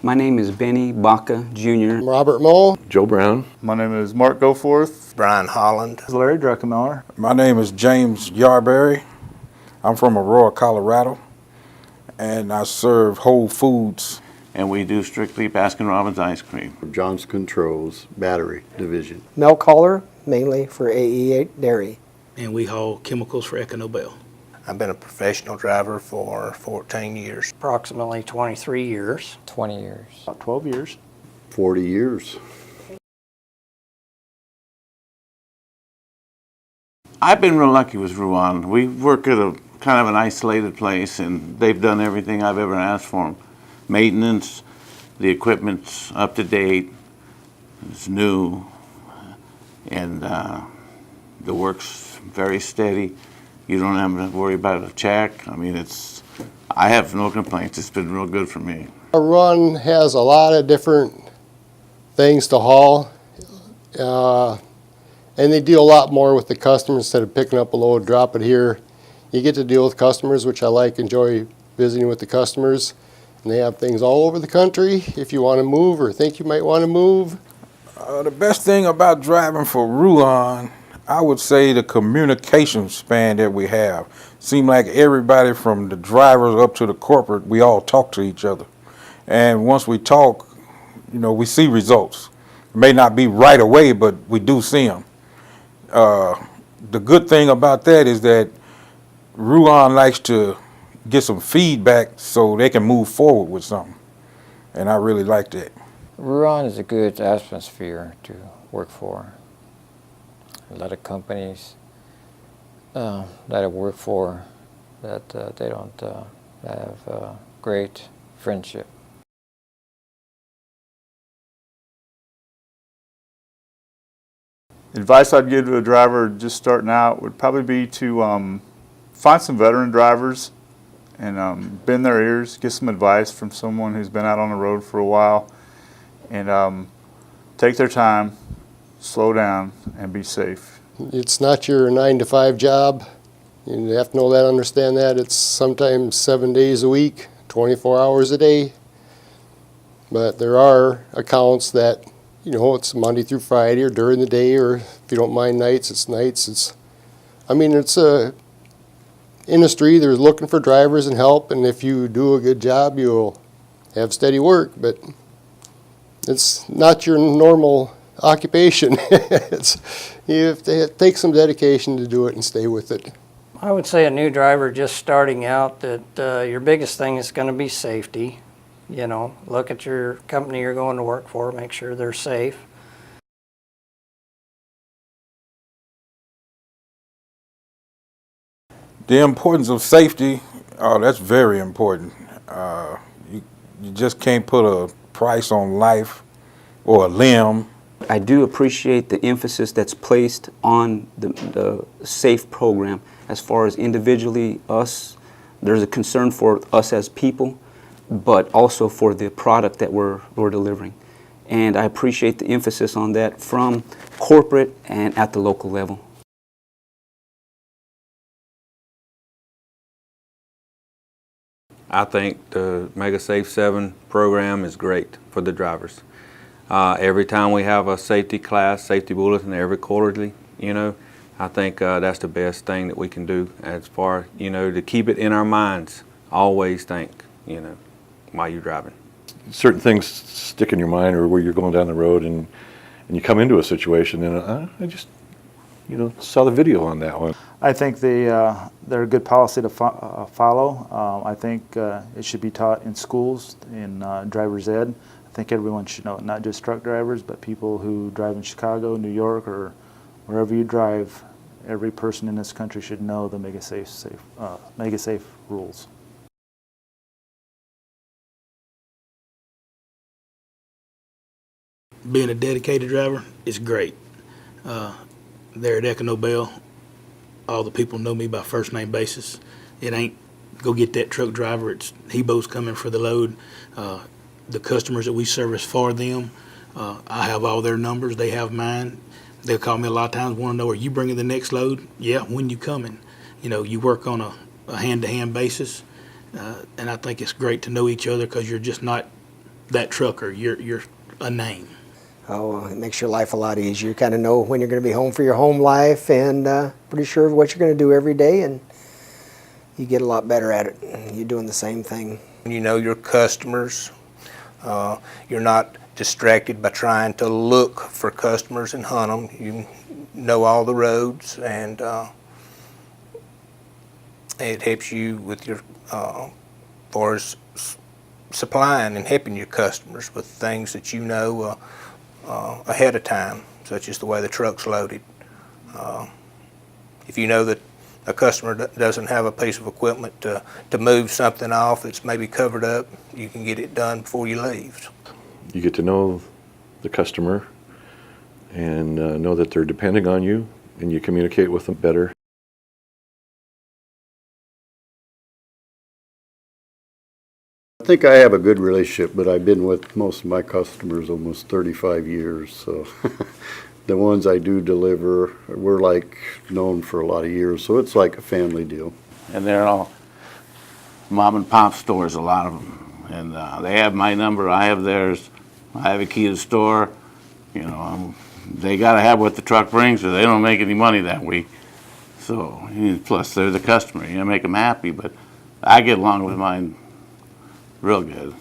My name is Benny Baca Jr. Robert Moe. Joe Brown. My name is Mark Goforth. Brian Holland. Larry Druckenmiller. My name is James Yarberry. I'm from Aurora, Colorado, and I serve Whole Foods. And we do strictly Baskin-Robbins ice cream. John's Controls Battery Division. Milk hauler, mainly for AE Dairy. And we haul chemicals for EcoNobel. I've been a professional driver for 14 years. Approximately 23 years. 20 years. About 12 years. 40 years. I've been real lucky with Ruan. We work at a kind of an isolated place, and they've done everything I've ever asked for them. Maintenance, the equipment's up to date, it's new, and the work's very steady. You don't have to worry about a check. I mean, I have no complaints. It's been real good for me. Ruan has a lot of different things to haul, and they deal a lot more with the customers instead of picking up a load, drop it here. You get to deal with customers, which I enjoy visiting with the customers. And they have things all over the country if you want to move or think you might want to move. The best thing about driving for Ruan, I would say the communication span that we have. Seem like everybody from the drivers up to the corporate, we all talk to each other. And once we talk, we see results. It may not be right away, but we do see them. The good thing about that is that Ruan likes to get some feedback so they can move forward with something. And I really like that. Ruan is a good atmosphere to work for. A lot of companies that I work for, that they don't have great friendship. Advice I'd give to a driver just starting out would probably be to find some veteran drivers and bend their ears, get some advice from someone who's been out on the road for a while, and take their time, slow down, and be safe. It's not your 9-to-5 job. You have to know that, understand that. It's sometimes 7 days a week, 24 hours a day. But there are accounts that, it's Monday through Friday or during the day, or if you don't mind nights, it's nights. It's a industry. They're looking for drivers and help, and if you do a good job, you'll have steady work. But it's not your normal occupation. You have to take some dedication to do it and stay with it. I would say a new driver just starting out that your biggest thing is going to be safety. Look at your company you're going to work for, make sure they're safe. The importance of safety, that's very important. You just can't put a price on life or a limb. I do appreciate the emphasis that's placed on the SAFE program. As far as individually us, there's a concern for us as people, but also for the product that we're delivering. And I appreciate the emphasis on that from corporate and at the local level. I think the Mega Safe 7 program is great for the drivers. Every time we have a safety class, safety bulletin, every quarterly, I think that's the best thing that we can do as far, to keep it in our minds. Always think, while you're driving. Certain things stick in your mind, or where you're going down the road and you come into a situation, and I just, saw the video on that one. I think they're a good policy to follow. I think it should be taught in schools, in driver's ed. I think everyone should know it, not just truck drivers, but people who drive in Chicago, New York, or wherever you drive. Every person in this country should know the Mega Safe rules. Being a dedicated driver is great. There at EcoNobel, all the people know me by first name basis. It ain't go get that truck driver, it's Hebo's coming for the load. The customers that we service for them, I have all their numbers, they have mine. They'll call me a lot of times, want to know, are you bringing the next load? Yeah, when you coming? You work on a hand-to-hand basis, and I think it's great to know each other because you're just not that trucker. You're a name. Oh, it makes your life a lot easier. You kind of know when you're going to be home for your home life, and pretty sure of what you're going to do every day, and you get a lot better at it. You're doing the same thing. You know your customers. You're not distracted by trying to look for customers and hunt them. You know all the roads, and it helps you with your far as supplying and helping your customers with things that you know ahead of time, such as the way the truck's loaded. If you know that a customer doesn't have a piece of equipment to move something off that's maybe covered up, you can get it done before you leave. You get to know the customer and know that they're depending on you, and you communicate with them better. I think I have a good relationship, but I've been with most of my customers almost 35 years, so the ones I do deliver, we're like known for a lot of years, so it's like a family deal. And they're all mom and pop stores, a lot of them. And they have my number, I have theirs. I have a key to the store. You know, they got to have what the truck brings, or they don't make any money that week. So, plus they're the customer. You make them happy, but I get along with mine real good.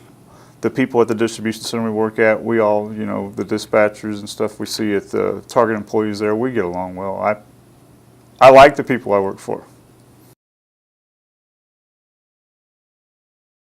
The people at the distribution center we work at, we all, you know, the dispatchers and stuff we see at the Target employees there, we get along well. I like the people I work for.